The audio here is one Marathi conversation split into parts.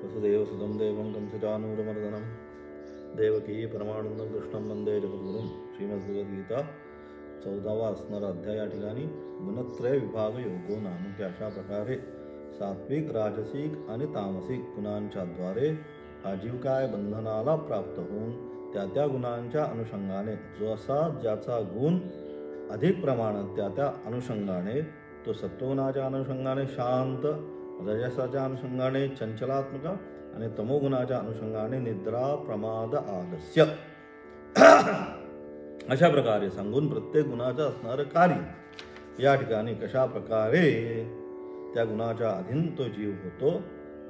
वसुदेवसुतं देवं कंसचानूरमर्दनं देवकी परमानंदं कृष्णं वंदे जगद्गुरुं. श्रीमद्भगवद्गीता 14वा असणारा अध्याय. या ठिकाणी गुणत्रय विभाग योगो नाम, की अशा प्रकारे सात्विक, राजसिक आणि तामसिक गुणांच्या द्वारे हा जीव काय बंधनाला प्राप्त होऊन त्या त्या गुणांच्या अनुषंगाने जसा ज्याचा गुण अधिक प्रमाणात त्या त्या अनुषंगाने, तो सत्वगुणाच्या अनुषंगाने शांत, रजसाच्या अनुषंगाने चंचलात्मक आणि तमोगुणाच्या अनुषंगाने निद्रा, प्रमाद, आलस्य अशा प्रकारे सांगून प्रत्येक गुणाचं असणारं कार्य या ठिकाणी कशा प्रकारे त्या गुणाच्या अधीन तो जीव होतो.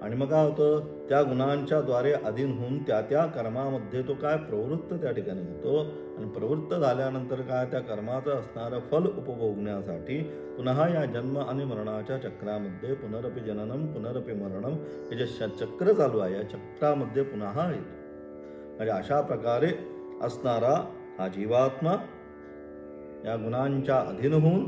आणि मग काय होतं, त्या गुणांच्या द्वारे अधीन होऊन त्या त्या कर्मामध्ये तो काय प्रवृत्त त्या ठिकाणी होतो. आणि प्रवृत्त झाल्यानंतर काय त्या कर्माचं असणारं फल उपभोगण्यासाठी पुन्हा या जन्म आणि मरणाच्या चक्रामध्ये पुनरपि जननम पुनरपि मरणम हे जे चक्र चालू आहे, या चक्रामध्ये पुन्हा येतो. म्हणजे अशा प्रकारे असणारा हा जीवात्मा या गुणांच्या अधीन होऊन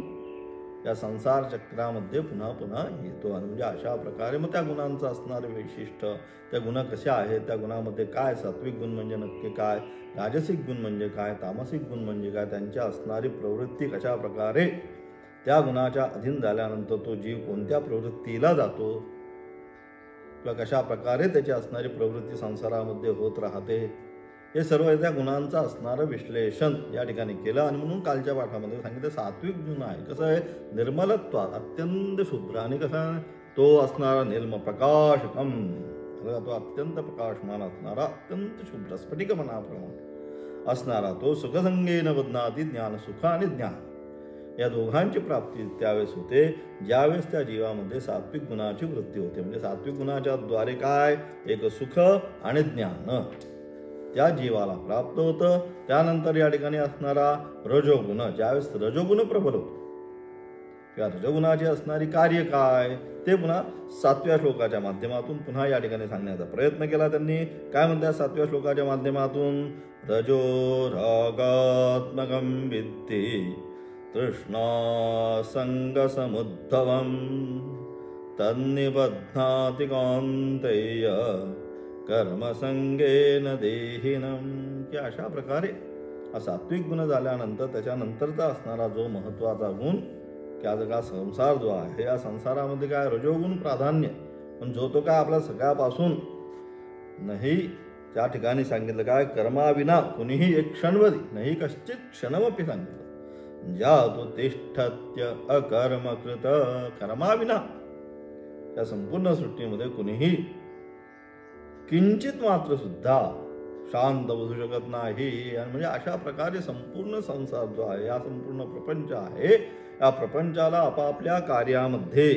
या संसार चक्रामध्ये पुन्हा पुन्हा येतो. आणि म्हणजे अशा प्रकारे मग त्या गुणांचं असणारे वैशिष्ट्य, त्या गुण कशा आहेत, त्या गुणामध्ये काय, सात्विक गुण म्हणजे नक्की काय, राजसिक गुण म्हणजे काय, तामसिक गुण म्हणजे काय, त्यांच्या असणारी प्रवृत्ती कशा प्रकारे त्या गुणाच्या अधीन झाल्यानंतर तो जीव कोणत्या प्रवृत्तीला जातो किंवा कशा प्रकारे त्याची असणारी प्रवृत्ती संसारामध्ये होत राहते, हे सर्व त्या गुणांचं असणारं विश्लेषण या ठिकाणी केलं. आणि म्हणून कालच्या पाठामध्ये सांगितलं सात्विक गुण आहे कसं आहे, निर्मलत्व, अत्यंत शुभ्र, आणि कसा तो असणारा निर्म प्रकाशकम, तो अत्यंत प्रकाशमान असणारा, अत्यंत शुभ्र स्फटिक मनाप्रमाणे असणारा तो सुखसंगेन बदनाती, ज्ञान सुख आणि ज्ञान या दोघांची प्राप्ती त्यावेळेस होते ज्यावेळेस त्या जीवामध्ये सात्विक गुणाची वृत्ती होते. म्हणजे सात्विक गुणाच्या द्वारे काय, एक सुख आणि ज्ञान त्या जीवाला प्राप्त होतं. त्यानंतर या ठिकाणी असणारा रजोगुण, ज्यावेळेस रजोगुण प्रबल होतो, या रजोगुणाची असणारी कार्य काय ते पुन्हा 7व्या श्लोकाच्या माध्यमातून पुन्हा या ठिकाणी सांगण्याचा प्रयत्न केला त्यांनी. काय म्हणतात 7व्या श्लोकाच्या माध्यमातून, रजो रागात्मकं विद्धि तृष्णा संग समुद्धवम तन्निबध्नाति कौन्तेय कर्मसंगेन देहिनम, की अशा प्रकारे हा सात्विक गुण झाल्यानंतर त्याच्यानंतरचा असणारा जो महत्त्वाचा गुण, की आज का संसार जो आहे, या संसारामध्ये काय रजोगुण प्राधान्य, पण जो तो काय आपला सगळ्यापासून नाही त्या ठिकाणी सांगितलं काय, कर्माविना कुणीही एक क्षणवरी नाही कश्चित क्षणमपी सांगितलं, ज्या तो तिष्ठत्य अकर्मकृत, कर्माविना त्या संपूर्ण सृष्टीमध्ये कुणीही किंचित मात्र सुद्धा शांत बसू शकत नाही. आणि म्हणजे अशा प्रकारे संपूर्ण संसार जो आहे, या संपूर्ण प्रपंच आहे, या प्रपंचाला आपापल्या कार्यामध्ये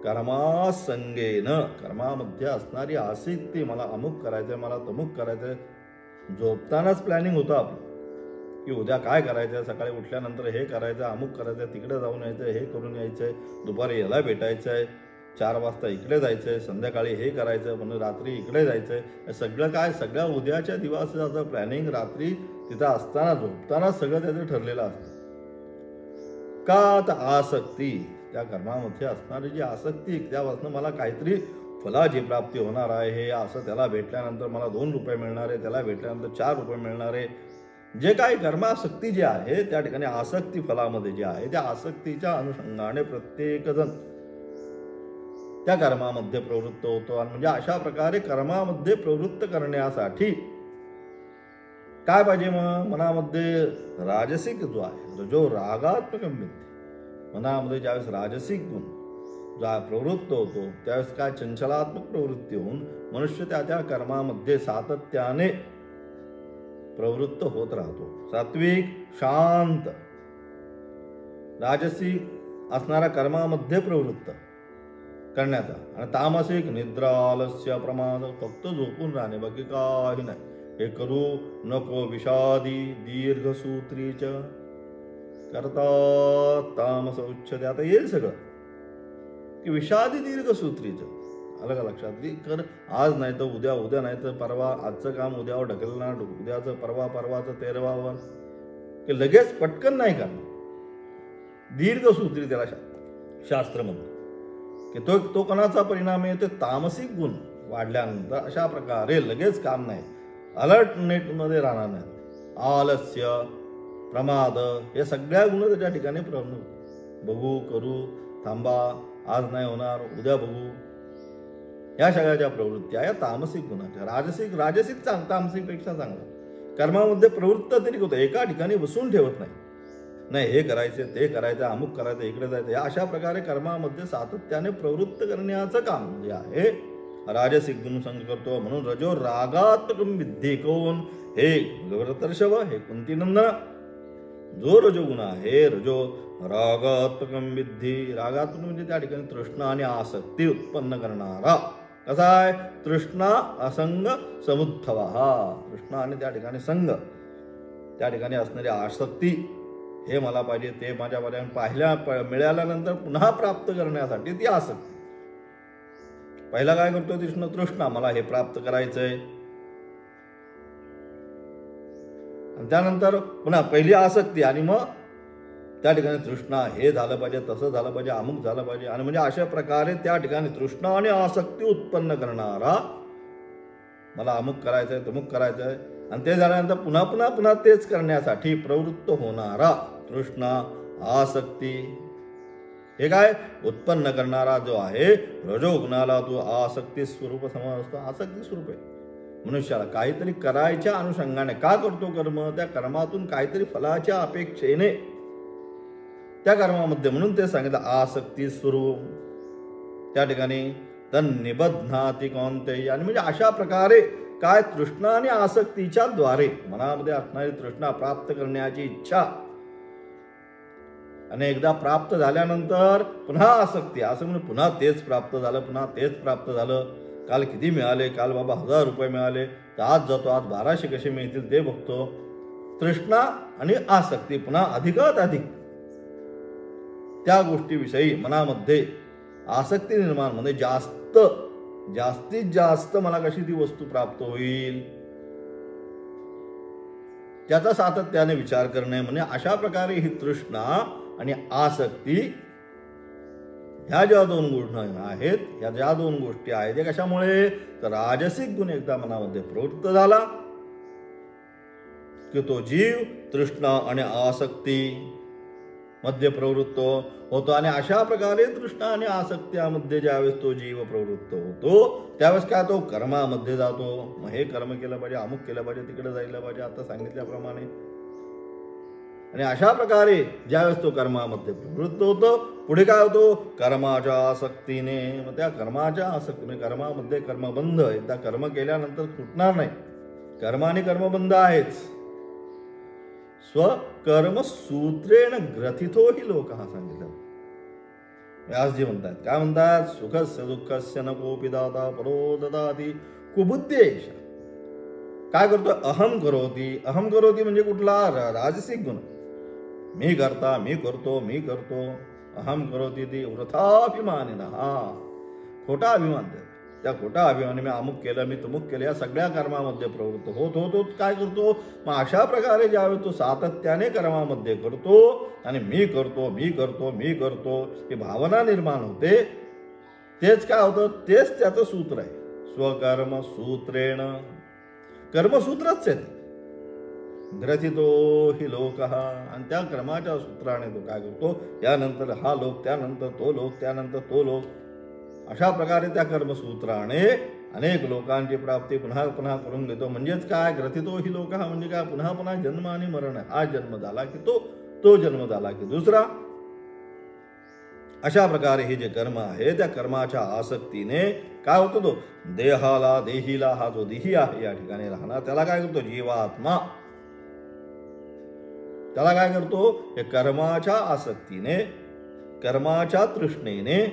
कर्मासंगेनं, कर्मामध्ये असणारी आसक्ती, मला अमुक करायचंय, मला तमुक करायचंय, झोपतानाच प्लॅनिंग होतं आपलं की उद्या काय करायचंय, सकाळी उठल्यानंतर हे करायचं, अमुक करायचंय, तिकडे जाऊन यायचंय, हे करून यायचंय, दुपारी याला भेटायचंय, 4 वाजता इकडे जायचंय, संध्याकाळी हे करायचं, म्हणून रात्री इकडे जायचंय, सगळं काय, सगळ्या उद्याच्या दिवसाचं प्लॅनिंग रात्री तिथं असताना झोपताना सगळं त्याचं ठरलेलं असतं. का तर आसक्ती, त्या कर्मामध्ये असणारी जी आसक्ती, त्यापासून मला काहीतरी फलाची प्राप्ती होणार आहे, असं त्याला भेटल्यानंतर मला 2 रुपये मिळणार आहे, त्याला भेटल्यानंतर 4 रुपये मिळणार आहे, जे काही कर्मासक्ती जी आहे त्या ठिकाणी आसक्ती फलामध्ये जे आहे, त्या आसक्तीच्या अनुषंगाने प्रत्येक जण त्या कर्मामध्ये प्रवृत्त होतो. आणि म्हणजे अशा प्रकारे कर्मामध्ये प्रवृत्त करण्यासाठी काय पाहिजे, मग मनामध्ये राजसिक जो आहे, जो रागात्मक विद्धी, मनामध्ये ज्यावेळेस राजसिक गुण जो प्रवृत्त होतो त्यावेळेस काय चंचलात्मक प्रवृत्ती होऊन मनुष्य त्या त्या कर्मामध्ये सातत्याने प्रवृत्त होत राहतो. सात्विक शांत, राजसिक असणाऱ्या कर्मामध्ये प्रवृत्त करण्याचा, आणि तामसिक निद्रा, आलस्य, प्रमाद, फक्त झोपून राहणे, बाकी काही नाही. हे करू नको विषादी दीर्घसूत्रीच करता तामस उच्चते. आता येईल सगळं की विषादी दीर्घसूत्रीच, आलं का लक्षात, की कर आज नाही तर उद्या, उद्या नाही तर परवा, आजचं काम उद्यावर ढकलणार, उद्याचं परवा, परवाचं 13वावर, की लगेच पटकन नाही करणार. दीर्घसूत्री त्याला शास्त्र म्हणतो, की तो कोणाचा परिणाम आहे, ते तामसिक गुण वाढल्यानंतर अशा प्रकारे लगेच काम नाही, अलर्टनेटमध्ये राहणार नाही. आलस्य, प्रमाद हे सगळ्या गुण त्याच्या ठिकाणी बघू, करू, थांबा, आज नाही होणार, उद्या बघू, या सगळ्या ज्या प्रवृत्ती या तामसिक गुणाच्या. राजसिक तामसिकपेक्षा चांगला कर्मामध्ये प्रवृत्त तरी होतं, एका ठिकाणी बसून ठेवत नाही, हे करायचे, ते करायचं, अमुक करायचं, इकडे जायचं, या अशा प्रकारे कर्मामध्ये सातत्याने प्रवृत्त करण्याचं काम जे आहे राजसिक गुण संग करतो. म्हणून रजो रागात्मकम विद्धी कोण, हे भगवतर्षभ, हे कुंतीनंदन, जो रजोगुण आहे, रजो रागात्मकम विद्धी, रागात्मक म्हणजे त्या ठिकाणी तृष्णा आणि आसक्ती उत्पन्न करणारा. कसा आहे? तृष्णा असंग समुत्थवा, तृष्णा आणि त्या ठिकाणी संग, त्या ठिकाणी असणारी आसक्ती, हे मला पाहिजे, ते माझ्या मिळाल्यानंतर पुन्हा प्राप्त करण्यासाठी ती आसक्ती. पहिला काय करतो तृष्णा, मला हे प्राप्त करायचंय, आणि त्यानंतर पुन्हा पहिली आसक्ती, आणि मग त्या ठिकाणी तृष्णा, हे झालं पाहिजे, तसं झालं पाहिजे, अमुक झालं पाहिजे, आणि म्हणजे अशा प्रकारे त्या ठिकाणी तृष्णा आणि आसक्ती उत्पन्न करणारा, मला अमुक करायचंय, तमुक करायचंय, आणि ते झाल्यानंतर पुन्हा पुन्हा पुन्हा तेच करण्यासाठी प्रवृत्त होणारा तृष्णा, आसक्ती, हे काय उत्पन्न करणारा जो आहे रजोगुणाला तो आसक्ती स्वरूप समजतो. आसक्ती स्वरूप आहे मनुष्याला काहीतरी करायच्या अनुषंगाने. का करतो कर्म? त्या कर्मातून काहीतरी फलाच्या अपेक्षेने त्या कर्मामध्ये, म्हणून ते सांगितलं आसक्ती स्वरूप. त्या ठिकाणी तन्निबध्नाति कौन्तेय, आणि म्हणजे अशा प्रकारे काय तृष्णा आणि आसक्तीच्या द्वारे मनामध्ये असणारी तृष्णा, प्राप्त करण्याची इच्छा, आणि एकदा प्राप्त झाल्यानंतर पुन्हा आसक्ती, असं म्हणजे पुन्हा तेच प्राप्त झालं, पुन्हा तेच प्राप्त झालं, काल किती मिळाले, काल बाबा 1000 रुपये मिळाले, तर आज जातो, आज 1200 कसे मिळतील ते बघतो. तृष्णा आणि आसक्ती, पुन्हा अधिकात अधिक त्या गोष्टीविषयी मनामध्ये आसक्ती निर्माण, म्हणजे जास्तीत जास्त मला कशी ती वस्तू प्राप्त होईल त्याचा सातत्याने विचार करणे. म्हणजे अशा प्रकारे ही तृष्णा आणि आसक्ती ह्या ज्या दोन गुण आहेत, ह्या ज्या दोन गोष्टी आहेत, त्या कशामुळे? तर राजसिक गुण एकदा मनामध्ये प्रवृत्त झाला की तो जीव तृष्णा आणि आसक्ती मध्ये प्रवृत्त होतो. आणि अशा प्रकारे तृष्णा आणि आसक्त्यामध्ये ज्यावेळेस तो जीव प्रवृत्त होतो, त्यावेळेस काय तो कर्मामध्ये जातो. मग हे कर्म केलं पाहिजे, अमुक केलं पाहिजे, तिकडे जायला पाहिजे, आता सांगितल्याप्रमाणे. आणि अशा प्रकारे ज्यावेळेस तो कर्मामध्ये प्रवृत्त होतो, पुढे काय होतो? कर्माच्या आसक्तीने. मग त्या कर्माच्या आसक्तीने, कर्मामध्ये कर्मबंध, एकदा कर्म केल्यानंतर सुटणार नाही, कर्म आणि कर्मबंध आहेच. स्वकर्म सूत्रेण ग्रथितो ही लोक, हा सांगितलं. व्यासजी म्हणतात, काय म्हणतात? सुखस्य दुःखस्य न कोपी दाता परो ददाति कुबुद्धेश. काय करतो? अहम करोती. अहम करोती म्हणजे कुठला? राजसिक गुण. मी करता, मी करतो, अहम करोती ती वृथाभिमानीन, हा खोटा अभिमान. त्या खोटा अभिमानी मी अमुक केलं, मी तमुक केलं, या सगळ्या कर्मामध्ये प्रवृत्त होत काय करतो? मग अशा प्रकारे ज्यावेळेस तो सातत्याने कर्मामध्ये करतो आणि मी करतो ही भावना निर्माण होते, तेच काय होतं? तेच त्याचं सूत्र आहे. स्वकर्म सूत्रेण, कर्मसूत्रच आहे ग्रथितो ही लोक, आणि त्या कर्माच्या सूत्राने तो काय करतो? यानंतर हा लोक, त्यानंतर तो लोक, त्यानंतर तो लोक, अशा प्रकारे त्या कर्मसूत्राने अनेक लोकांची प्राप्ती पुन्हा पुन्हा करून घेतो. म्हणजेच काय? ग्रथितो ही लोक म्हणजे काय? पुन्हा पुन्हा जन्म आणि मरण. हा जन्म झाला की तो जन्म झाला की दुसरा. अशा प्रकारे हे जे कर्म आहे, त्या कर्माच्या आसक्तीने काय होतो? तो देहीला, हा जो देही आहे या ठिकाणी राहणार, त्याला काय करतो? जीवात्मा. त्याला काय करतो? हे कर्माच्या आसक्तीने, कर्माच्या तृष्णेने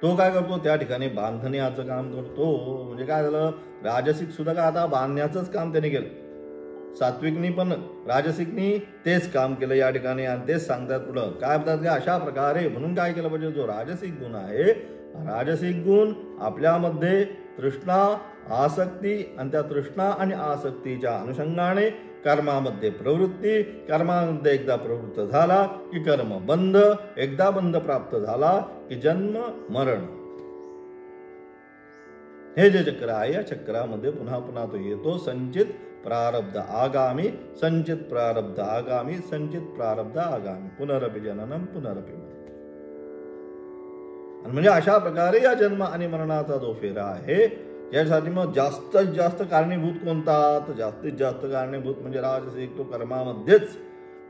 तो काय करतो? त्या ठिकाणी बांधण्याचं काम करतो. म्हणजे काय झालं? राजसिक सुद्धा काय आता बांधण्याचंच काम त्याने केलं. सात्विकनी पण राजसिकनी तेच काम केलं या ठिकाणी, आणि तेच सांगतात पुढं काय म्हणतात की अशा प्रकारे. म्हणून काय केलं पाहिजे? जो राजसिक गुण आहे, राजसिक गुण आपल्यामध्ये तृष्णा, आसक्ती, आणि त्या तृष्णा आणि आसक्तीच्या अनुषंगाने कर्मामध्ये प्रवृत्ती, कर्मामध्ये एकदा प्रवृत्त झाला की कर्म बंध, एकदा बंध प्राप्त झाला की जन्म मरण, हे जे चक्र आहे या चक्रामध्ये पुन्हा पुन्हा तो येतो. संचित प्रारब्ध आगामी, संचित प्रारब्ध आगामी, संचित प्रारब्ध आगामी, पुनरपि जननम पुनरपि मरणम. आणि म्हणजे अशा प्रकारे या जन्म आणि मरणाचा जो फेरा आहे यासाठी मग जास्तीत जास्त कारणीभूत कोणता? तर जास्तीत जास्त कारणीभूत म्हणजे राजसिक तो कर्मामध्येच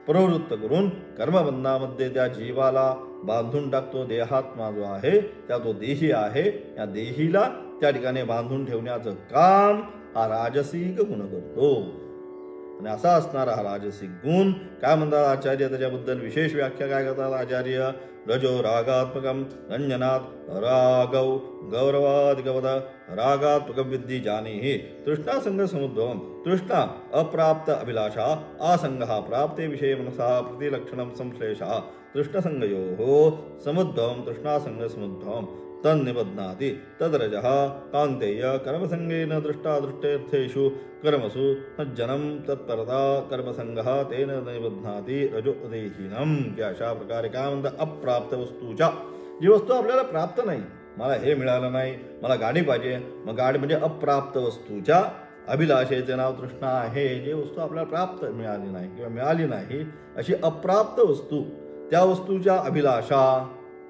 प्रवृत्त करून कर्मबंधामध्ये त्या जीवाला बांधून टाकतो. देहात्मा जो आहे त्या तो देही आहे, या देहीला त्या ठिकाणी बांधून ठेवण्याचं काम हा राजसिक गुण करतो. आणि असा असणारा हा राजसिक गुण काय म्हणतात आचार्य? त्याच्याबद्दल विशेष व्याख्या काय करतात आचार्य? रजो रागात्मकम रंजनात् रागौ गौरवादिकवद रागात्मकं विद्धि जानीहि तृष्णा संग समुद्भवम तृष्णा अप्राप्त अभिलाषा आसंगः प्राप्ते विषये मनसः प्रतिलक्षणं संश्लेषः तृष्णसंगयोः समुद्भवम तृष्णासंग समुद्भवम तन्निबध्नाति तद्रजः कान्तेय कर्मसंगेन दृष्टादृष्टेर्थेषु कर्मसु सज्जनं तत्परता कर्मसंगः तेन निबध्नाति रजोदेहीनं. की अशा प्रकारे काय म्हणतात? अप्राप्त वस्तूच्या, जी वस्तू आपल्याला प्राप्त नाही, मला हे मिळालं नाही, मला गाडी पाहिजे, मग गाडी म्हणजे अप्राप्त वस्तूच्या अभिलाषेचे नाव तृष्णा आहे. जे वस्तू आपल्याला प्राप्त मिळाली नाही किंवा मिळाली नाही अशी अप्राप्त वस्तू, त्या वस्तूच्या अभिलाषा,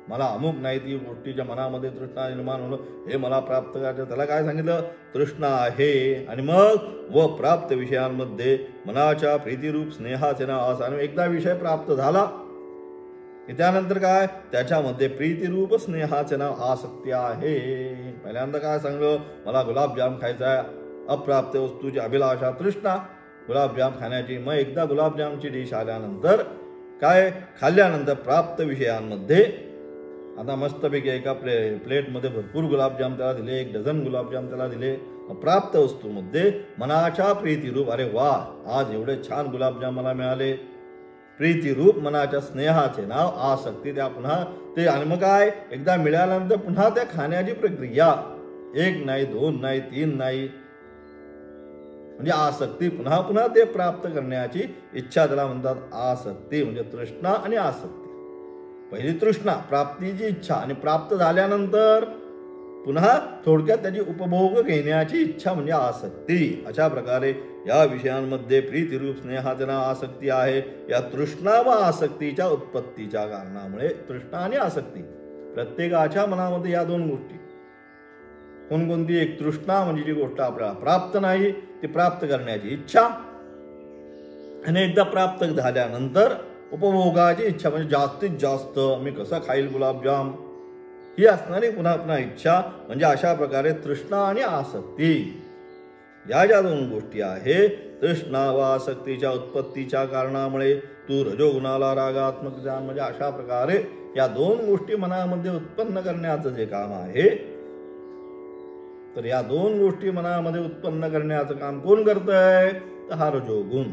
मला अमुक नाही ती गोष्टीच्या मनामध्ये तृष्णा निर्माण होणं, हे मला प्राप्त करायचं, त्याला काय सांगितलं? तृष्णा आहे. आणि मग व प्राप्त विषयांमध्ये मनाच्या प्रीतिरूप स्नेहाचे नाव असं. आणि एकदा विषय प्राप्त झाला की त्यानंतर काय? त्याच्यामध्ये प्रीतिरूप स्नेहाचे नाव आसक्ती आहे. पहिल्यांदा काय सांगलं? मला गुलाबजाम खायचा आहे, अप्राप्त वस्तूची अभिलाषा तृष्णा गुलाबजाम खाण्याची. मग एकदा गुलाबजामची डिश आल्यानंतर काय? खाल्ल्यानंतर प्राप्त विषयांमध्ये आता मस्तपैकी एका प्लेटमध्ये भरपूर गुलाबजाम त्याला दिले, 1 डझन गुलाबजाम त्याला दिले. प्राप्त वस्तूमध्ये मनाच्या प्रीतिरूप, अरे वा आज एवढे छान गुलाबजाम मला मिळाले, प्रीतिरूप मनाच्या स्नेहाचे नाव आसक्ती. त्या पुन्हा ते. आणि मग काय? एकदा मिळाल्यानंतर पुन्हा त्या खाण्याची प्रक्रिया, 1 नाही 2 नाही 3 नाही, म्हणजे आसक्ती. पुन्हा पुन्हा ते प्राप्त करण्याची इच्छा, त्याला म्हणतात आसक्ती. म्हणजे तृष्णा आणि आसक्ती. पहिली तृष्णा, प्राप्तीची इच्छा, आणि प्राप्त झाल्यानंतर पुन्हा थोडक्यात त्याची उपभोग घेण्याची इच्छा म्हणजे आसक्ती. अशा प्रकारे या विषयांमध्ये प्रीतिरूप स्नेहाचे नाव आसक्ती आहे. या तृष्णा व आसक्तीच्या उत्पत्तीच्या कारणामुळे तृष्णा आणि आसक्ती प्रत्येकाच्या मनामध्ये या 2 गोष्टी कोणकोणती? एक तृष्णा म्हणजे जी गोष्ट आपल्याला प्राप्त नाही ती प्राप्त करण्याची इच्छा, आणि एकदा प्राप्त झाल्यानंतर उपभोगाची इच्छा म्हणजे जास्तीत जास्त मी कसा खाईल गुलाबजाम, ही असणारी पुन्हा पुन्हा इच्छा. म्हणजे अशा प्रकारे तृष्णा आणि आसक्ती या ज्या 2 गोष्टी आहे, तृष्णा व आसक्तीच्या उत्पत्तीच्या कारणामुळे तू रजोगुणाला रागात्मक जाण. म्हणजे अशा प्रकारे या 2 गोष्टी मनामध्ये उत्पन्न करण्याचं जे काम आहे, तर या 2 गोष्टी मनामध्ये उत्पन्न करण्याचं काम कोण करतंय? तर हा रजोगुण.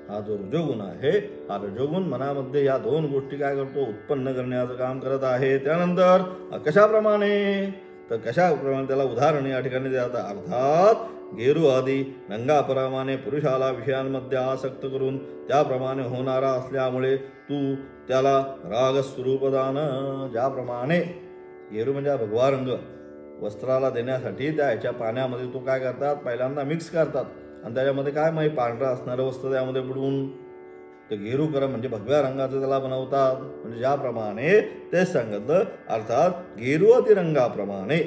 हा जो रजोगुण आहे, हा रजोगुण मनामध्ये या 2 गोष्टी काय करतो? उत्पन्न करण्याचं काम करत आहे. त्यानंतर कशाप्रमाणे? तर कशाप्रमाणे त्याला उदाहरण या ठिकाणी देतात. अर्थात गेरू आदी रंगाप्रमाणे पुरुषाला विषयांमध्ये आसक्त करून त्याप्रमाणे होणारा असल्यामुळे तू त्याला रागस्वरूपदान. ज्याप्रमाणे गेरू म्हणजे भगवा रंग वस्त्राला देण्यासाठी त्या ह्याच्या पाण्यामध्ये तो काय करतात? पहिल्यांदा मिक्स करतात, आणि त्याच्यामध्ये काय माहिती पांढरा असणारं वस्त्र त्यामध्ये बुडवून तर गेरूकरम म्हणजे भगव्या रंगाचं त्याला बनवतात. म्हणजे ज्याप्रमाणे ते सांगितलं. अर्थात गेरू अतिरंगाप्रमाणे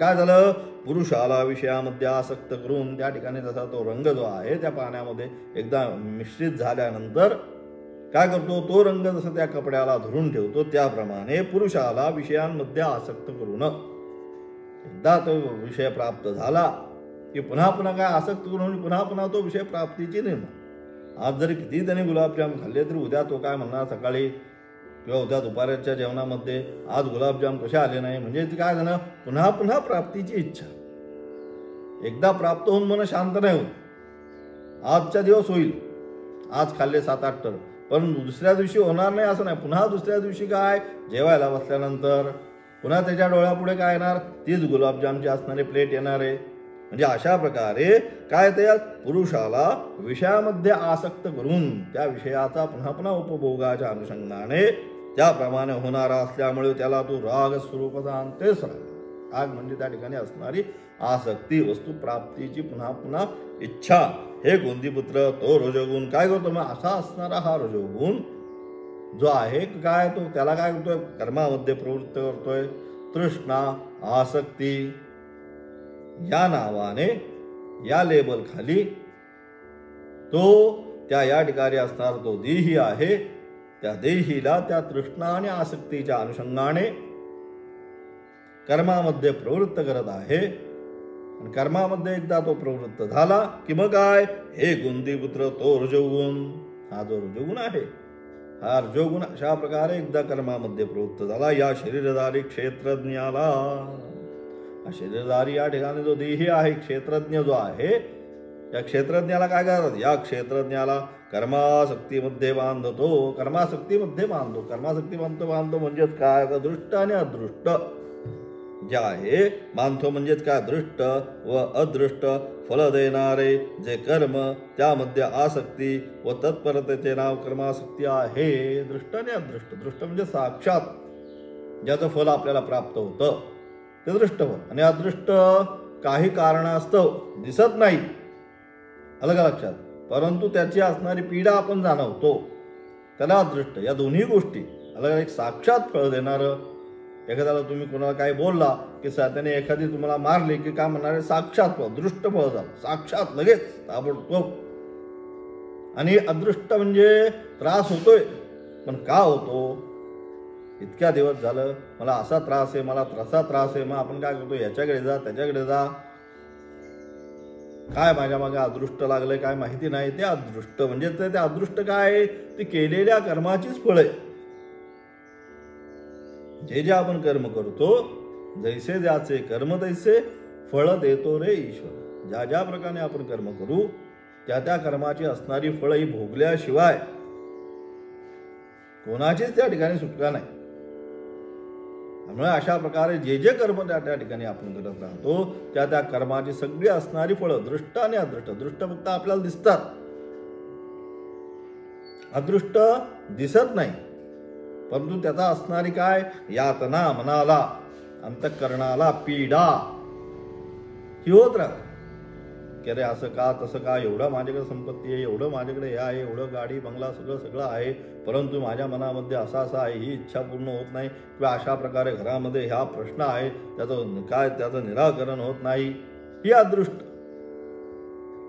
काय झालं? पुरुषाला विषयामध्ये आसक्त करून त्या ठिकाणी जसा तो रंग जो आहे त्या पाण्यामध्ये एकदा मिश्रित झाल्यानंतर काय करतो? तो रंग जसं त्या कपड्याला धरून ठेवतो, त्याप्रमाणे पुरुषाला विषयांमध्ये आसक्त करून एकदा तो विषय प्राप्त झाला की पुन्हा पुन्हा काय आसक्त करून पुन्हा पुन्हा तो विषय प्राप्तीची निर्माण. आज जरी किती त्याने गुलाबजाम खाल्ले तरी उद्या तो काय म्हणणार सकाळी किंवा उद्या दुपारच्या जेवणामध्ये आज गुलाबजाम कसे आले नाही. म्हणजे ते काय झालं? पुन्हा पुन्हा प्राप्तीची इच्छा. एकदा प्राप्त होऊन मन शांत नाही होत. आजच्या दिवस होईल, आज खाल्ले 7-8 तर, पण दुसऱ्या दिवशी होणार नाही असं नाही. पुन्हा दुसऱ्या दिवशी काय? जेवायला बसल्यानंतर पुन्हा त्याच्या डोळ्यापुढे काय येणार? तीच गुलाबजामची असणारी प्लेट येणार आहे. म्हणजे अशा प्रकारे काय ते पुरुषाला विषयामध्ये आसक्त करून त्या विषयाचा पुन्हा पुन्हा उपभोगाच्या अनुषंगाने त्याप्रमाणे होणारा असल्यामुळे त्याला तू राग स्वरूपाचा आणतेस. राग म्हणजे त्या ठिकाणी असणारी आसक्ती, वस्तू प्राप्तीची पुन्हा पुन्हा इच्छा. हे कुंतीपुत्र, तो रजोगुण काय करतो? मग असा असणारा हा रजोगुण जो आहे काय, तो त्याला काय करतोय? कर्मामध्ये प्रवृत्त करतोय. तृष्णा, आसक्ती या नावाने, या लेबल खाली तो या ठिकाणी असणार तो देही आहे. त्या देहीला त्या तृष्णा आणि आसक्तीच्या अनुषंगाने कर्मामध्ये प्रवृत्त करत आहे. आणि कर्मामध्ये एकदा तो प्रवृत्त झाला की मग काय? हे कुंतीपुत्र, तो रजोगुण, हा जो रजोगुण आहे, हा रजोगुण अशा प्रकारे एकदा कर्मामध्ये प्रवृत्त झाला. या शरीरधारी क्षेत्रज्ञाला, हा शरीरधारी या ठिकाणी जो देही आहे, क्षेत्रज्ञ जो आहे, या क्षेत्रज्ञाला काय करतात? या क्षेत्रज्ञाला कर्मासक्तीमध्ये बांधतो. कर्मासक्तीमध्ये बांधतो. कर्मासक्तीमध्ये बांधतो म्हणजेच काय? दृष्ट आणि अदृष्ट जे आहे बांधतो म्हणजेच काय? दृष्ट व अदृष्ट फल देणारे जे कर्म, त्यामध्ये आसक्ती व तत्परतेचे नाव कर्मासक्ती आहे. दृष्ट आणि अदृष्ट. दृष्ट म्हणजे साक्षात ज्याचं फल आपल्याला प्राप्त होतं ते दृष्ट फल, आणि अदृष्ट काही कारणास्तव दिसत नाही, अलग लक्षात, परंतु त्याची असणारी पीडा आपण जाणवतो, त्याला अदृष्ट. या दोन्ही गोष्टी अलग. एक साक्षात फळ देणारं, एखाद्याला तुम्ही कोणाला काही बोलला की त्याने एखादी तुम्हाला मारली की काय म्हणणार? साक्षात फळ, दृष्ट फळ झालं, साक्षात लगेच ताबडतोब. आणि अदृष्ट म्हणजे त्रास होतोय, पण का होतो? इतक्या दिवस झालं मला असा त्रास आहे, मला तसा त्रास आहे. मग आपण काय करतो? याच्याकडे जा, त्याच्याकडे जा, काय माझ्या मागे अदृष्ट लागलंय काय माहिती नाही. ते अदृष्ट म्हणजे ते अदृष्ट काय? ती केलेल्या कर्माचीच फळ आहे. जे जे आपण कर्म करतो, जैसे ज्याचे कर्म तैसे फळ देतो रे ईश्वर. ज्या ज्या प्रकारे आपण कर्म करू, त्या त्या कर्माची असणारी फळ ही भोगल्याशिवाय कोणाचीच त्या ठिकाणी सुटका नाही. त्यामुळे अशा प्रकारे जे जे कर्म त्या त्या ठिकाणी आपण करत राहतो, त्या त्या कर्माची सगळी असणारी फळं, दृष्ट आणि अदृष्ट. दृष्ट फक्त आपल्याला दिसतात, अदृष्ट दिसत नाही, परंतु त्याचा असणारी काय? यातना, मनाला, अंतःकरणाला पीडा ही होत राहते की अरे असं का, तसं का, एवढं माझ्याकडे संपत्ती आहे, एवढं माझ्याकडे हे आहे, एवढं गाडी बंगला सगळं आहे, परंतु माझ्या मनामध्ये असा आहे, ही इच्छा पूर्ण होत नाही, किंवा अशा प्रकारे घरामध्ये ह्या प्रश्न आहे, त्याचं निराकरण होत नाही. ही अदृष्ट.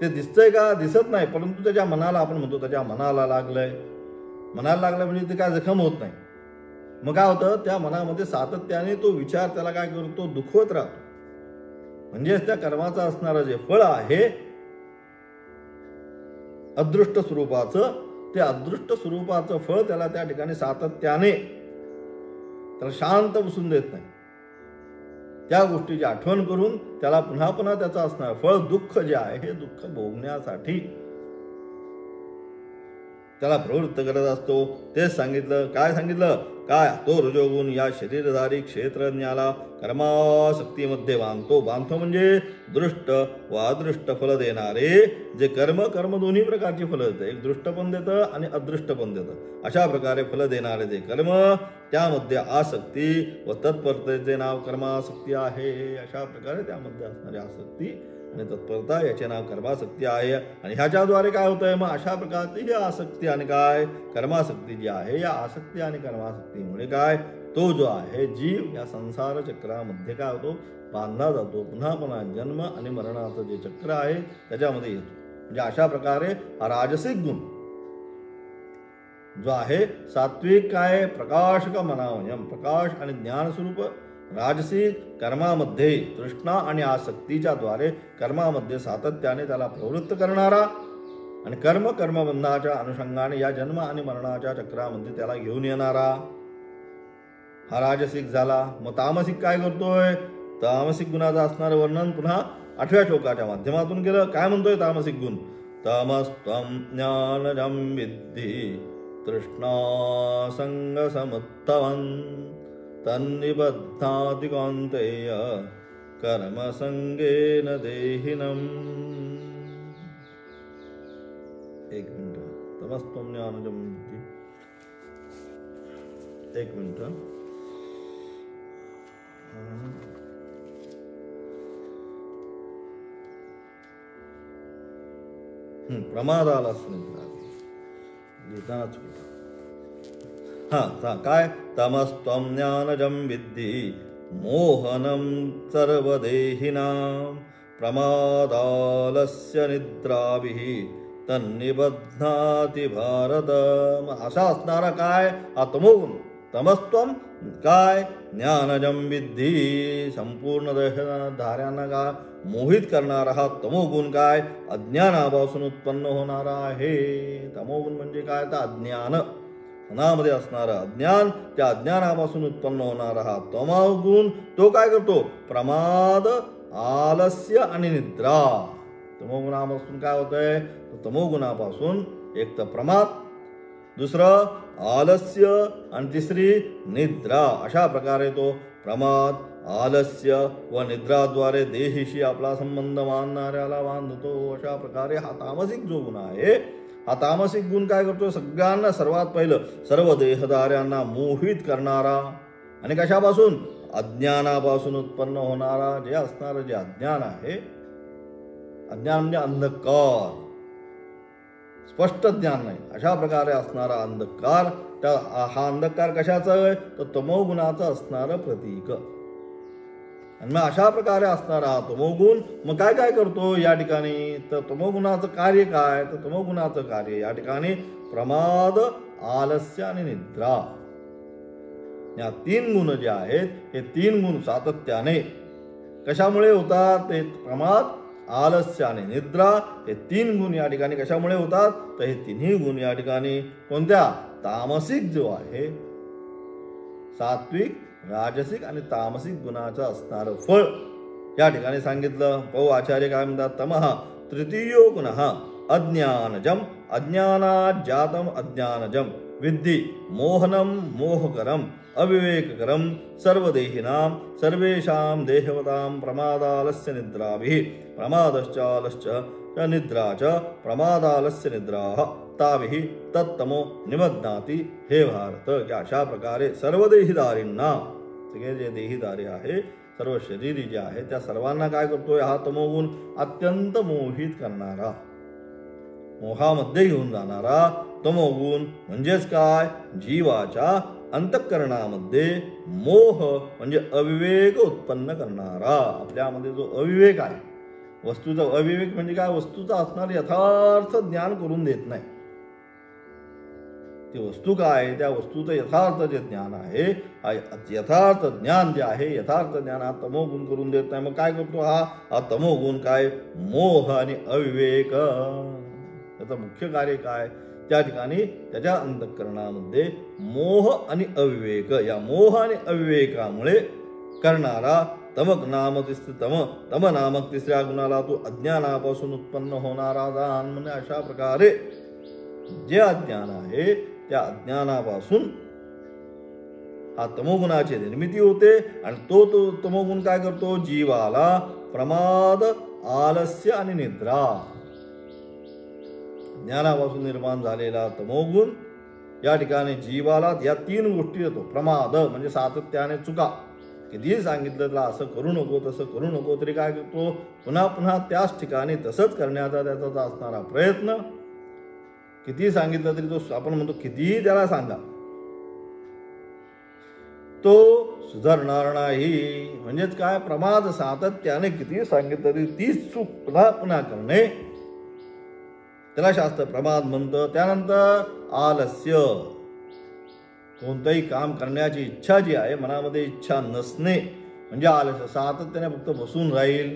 ते दिसतंय का? दिसत नाही, परंतु त्याच्या मनाला, आपण म्हणतो त्याच्या मनाला लागलंय. मनाला लागलं म्हणजे ते काय जखम होत नाही. मग काय होतं? त्या मनामध्ये सातत्याने तो विचार त्याला काय करतो? दुखवत राहतो. म्हणजेच त्या कर्माचं असणारं जे फळ आहे अदृष्ट स्वरूपाचं, ते अदृष्ट स्वरूपाचं फळ त्याला त्या ठिकाणी सातत्याने त्याला शांत बसून देत नाही. त्या गोष्टीची आठवण करून त्याला पुन्हा पुन्हा त्याचं असणारं फळ, दुःख जे आहे, हे दुःख भोगण्यासाठी त्याला प्रवृत्त करत असतो. तेच सांगितलं. काय सांगितलं? काय? तो रजोगुण या शरीरधारी क्षेत्रज्ञाला कर्मासक्तीमध्ये बांधतो. म्हणजे दृष्ट व अदृष्ट फल देणारे जे कर्म दोन्ही प्रकारची फलं देतं. एक दृष्ट पण देतं आणि अदृष्ट पण देतं. अशा प्रकारे फल देणारे जे कर्म, त्यामध्ये आसक्ती व तत्परतेचे नाव कर्मासक्ती आहे. अशा प्रकारे त्यामध्ये असणारी आसक्ती आणि तत्परता याचे नाव कर्मासक्ती आहे. आणि ह्याच्याद्वारे काय होतंय? मग अशा प्रकारची ही आसक्ती आणि काय कर्मासक्ती जी आहे, या आसक्ती आणि कर्मासक्तीमुळे काय, तो जो आहे जीव या संसार चक्रामध्ये काय होतो? बांधला जातो. पुन्हा पुन्हा जन्म आणि मरणाचं जे चक्र आहे त्याच्यामध्ये येतो. म्हणजे अशा प्रकारे हा राजसिक गुण जो आहे, सात्विक काय? प्रकाशक मनावयम, प्रकाश आणि ज्ञान स्वरूप. राजसिक कर्मामध्ये तृष्णा आणि आसक्तीच्या द्वारे कर्मामध्ये सातत्याने त्याला प्रवृत्त करणारा, आणि कर्मबंधाच्या अनुषंगाने या जन्म आणि मरणाच्या चक्रामध्ये त्याला घेऊन येणारा हा राजसिक झाला. मग तामसिक काय करतोय? तामसिक गुणाचं असणारं वर्णन पुन्हा 8व्या श्लोकाच्या माध्यमातून केलं. काय म्हणतोय तामसिक गुण? तमस्त्वं ज्ञानजं विद्धि तृष्णा संग समुत्थवन् तन्निबध्नाति कौन्तेय कर्मसंगेन देहिनम्. एक मिनिट. तमस्त्वं ज्ञानजं विद्धि. एक मिनिट. प्रमादालस्य निद्राभिः लिहिताना चुकलं. काय तमस्त्वं ज्ञानजं विद्धि मोहनं सर्वदेहिनां प्रमादालस्य निद्राभिः तन्निबध्नाति भारत. असा असणारा काय हा तमोगुण. तमस्त्वम काय ज्ञानजम विद्धी संपूर्ण देहधाऱ्यांना काय मोहित करणारा हा तमोगुण काय अज्ञानापासून उत्पन्न होणारा आहे. तमोगुण म्हणजे काय तर अज्ञान मनामध्ये असणारा अज्ञान, त्या अज्ञानापासून उत्पन्न होणारा हा तमोगुण तो काय करतो प्रमाद आलस्य आणि निद्रा. तमोगुणापासून काय होतंय तमोगुणापासून एक तर प्रमाद, दुसरं आलस्य आणि तिसरी निद्रा. अशा प्रकारे तो प्रमाद आलस्य व निद्राद्वारे देहीशी आपला संबंध मानणाऱ्याला बांधतो. अशा प्रकारे हा तामसिक जो गुण आहे हा तामसिक गुण काय करतो सगळ्यांना सर्वात पहिलं सर्व देहधाऱ्यांना मोहित करणारा आणि कशापासून अज्ञानापासून उत्पन्न होणारा जे असणारं जे अज्ञान आहे. अज्ञान म्हणजे अंधकार, स्पष्ट ज्ञान नाही. अशा प्रकारे असणारा अंधकार, त्या हा अंधकार कशाचा आहे तर तमोगुणाचं असणारं प्रतीक. आणि मग अशा प्रकारे असणारा हा तमोगुण मग काय काय करतो या ठिकाणी तर तमोगुणाचं कार्य काय तर तमोगुणाचं कार्य या ठिकाणी प्रमाद आलस्य आणि निद्रा या तीन गुण जे आहेत हे तीन गुण सातत्याने कशामुळे होतात ते प्रमाद आलस्य आणि निद्रा हे तीन गुण या ठिकाणी कशामुळे होतात तर हे तिन्ही गुण या ठिकाणी कोणत्या तामसिक जो आहे सात्विक राजसिक आणि तामसिक गुणाचं असणारं फळ या ठिकाणी सांगितलं. पाहू आचार्य काय म्हणतात तमः तृतीयो गुणः अज्ञानजम अज्ञानात् जातम अज्ञानजम विद्धि मोहनम मोहकरम अविवेककरम सर्वदेहिनां सर्वेषां देहवतां प्रमादालस्य निद्राभिः प्रमादश्चालश्च निद्रा च प्रमादालस्य निद्राः ताभिः तत्तमो निबध्नाति. हे भारत की अशा प्रकारे सर्व देहीदारींना सगळे जे देहीदारी आहे सर्व शरीरी जे आहे त्या सर्वांना काय करतोय हा तमोगुण अत्यंत मोहित करणारा मोहामध्ये घेऊन जाणारा तमोगुण म्हणजेच काय जीवाच्या अंतःकरणामध्ये मोह म्हणजे अविवेक उत्पन्न करणारा. आपल्यामध्ये जो अविवेक आहे वस्तूचा अविवेक म्हणजे काय वस्तूचा असणार यथार्थ ज्ञान करून देत नाही. ती वस्तू काय आहे त्या वस्तूचं यथार्थ जे ज्ञान आहे यथार्थ ज्ञान जे आहे यथार्थ ज्ञान हा तमोगुण करून देत नाही. मग काय करतो हा तमोगुण काय मोह आणि अविवेक. त्याचं मुख्य कार्य काय त्या ठिकाणी त्याच्या अंतःकरणामध्ये मोह आणि अविवेक या मोह आणि अविवेकामुळे करणारा तम नामक तिसऱ्या गुणाला तो अज्ञानापासून उत्पन्न होणारा जाण. म्हणजे अशा प्रकारे जे अज्ञान आहे त्या अज्ञानापासून हा तमोगुणाची निर्मिती होते आणि तो तमोगुण काय करतो जीवाला प्रमाद आलस्य आणि निद्रा ज्ञानापासून निर्माण झालेला तमोगुण या ठिकाणी जीवाला या तीन गोष्टी येतो. प्रमाद म्हणजे सातत्याने चुका कितीही सांगितलं त्याला असं करू नको तसं करू नको तरी काय करतो पुन्हा पुन्हा त्याच ठिकाणी तसंच करण्याचा त्याचा असणारा प्रयत्न. कितीही सांगितलं तरी तो आपण म्हणतो कितीही त्याला सांगा तो सुधारणार नाही. म्हणजेच काय प्रमाद सातत्याने कितीही सांगितलं तरी तीच चूक पुन्हा पुन्हा करणे त्याला शास्त्र प्रमाद म्हणतं. त्यानंतर आलस्य कोणतंही काम करण्याची इच्छा जी आहे मनामध्ये इच्छा नसणे म्हणजे आलस्य. सातत्याने फक्त बसून राहील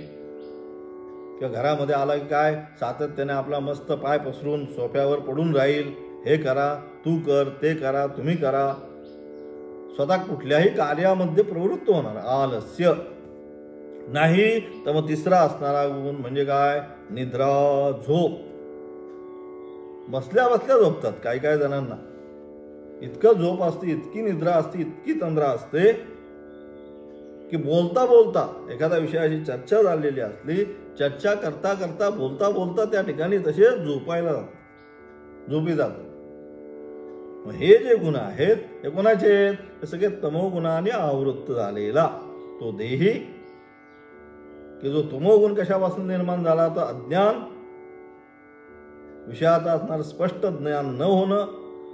किंवा घरामध्ये आला की काय सातत्याने आपला मस्त पाय पसरून सोफ्यावर पडून राहील. हे करा तू कर ते करा तुम्ही करा स्वतः कुठल्याही कार्यामध्ये प्रवृत्त होणार आलस्य नाही. तर मग तिसरा असणारा गुण म्हणजे काय निद्रा झोप. बसल्या बसल्या झोपतात काही काही जणांना इतकं झोप असते इतकी निद्रा असते इतकी तंद्रा असते की बोलता बोलता एखाद्या विषयाची चर्चा झालेली असली चर्चा करता करता बोलता बोलता त्या ठिकाणी तसे झोपायला जातात झोपी जातात. हे जे गुण आहेत हे कोणाचे हे सगळे तमोगुणाने आवृत्त झालेला तो देही की जो तमोगुण कशापासून निर्माण झाला तर अज्ञान विषयाचं असणारं स्पष्ट ज्ञान न होणं,